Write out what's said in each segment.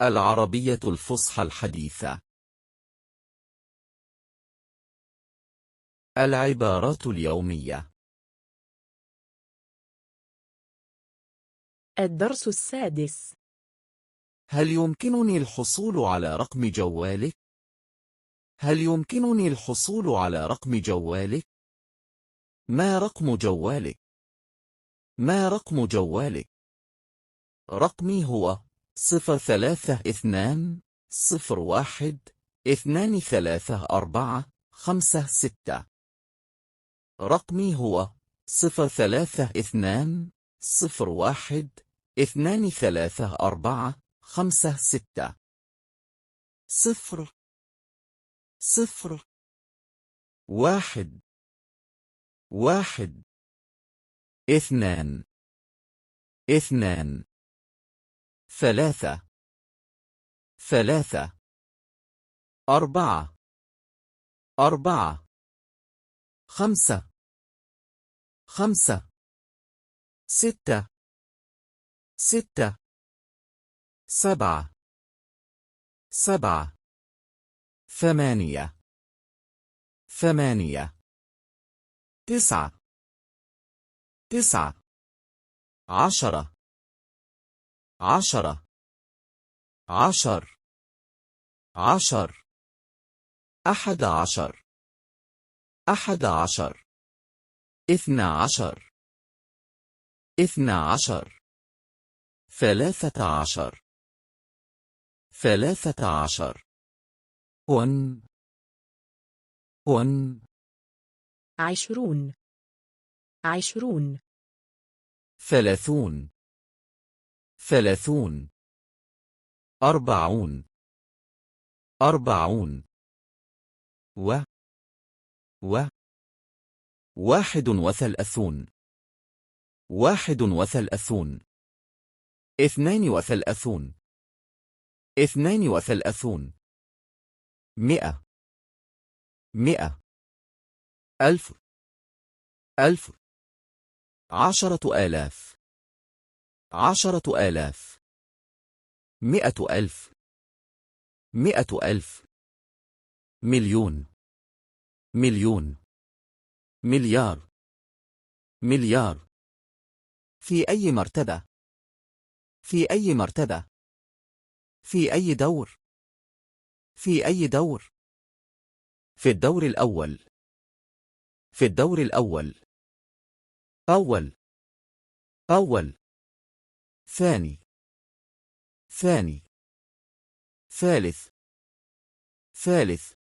العربية الفصحى الحديثة. العبارات اليومية. الدرس السادس. هل يمكنني الحصول على رقم جوالك؟ هل يمكنني الحصول على رقم جوالك؟ ما رقم جوالك؟ ما رقم جوالك؟ رقمي هو 03-201-23-4-5-6. رقمي هو 03-201-23-4-5-6. 0 0 1 1 2 2 3 3 4 4 5 5 6 6 7 7 8 8 9 9 10 10 10 10 11 11 12 12 13 13 ون 20 20 30 30 40 40 و 31 31 32 32 100 100 1000 1000 10,000 10,000 100,000 100,000 مليون مليون مليار مليار في أي مرتبة في أي مرتبة في أي دور في أي دور في الدور الأول في الدور الأول أول أول ثاني ثاني ثالث ثالث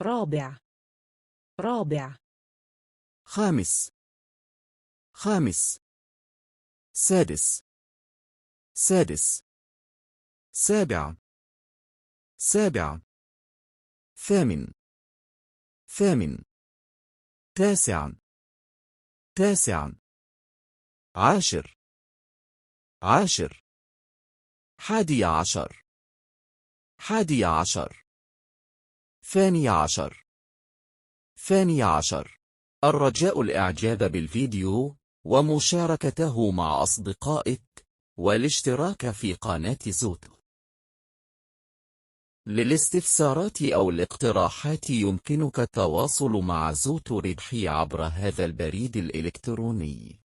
رابع رابع خامس خامس سادس سادس سابع سابع ثامن ثامن تاسع تاسع عاشر عاشر 11 11 12 12 الرجاء الإعجاب بالفيديو ومشاركته مع أصدقائك والاشتراك في قناة زوتو. للاستفسارات أو الاقتراحات يمكنك التواصل مع زوتو ربحي عبر هذا البريد الإلكتروني.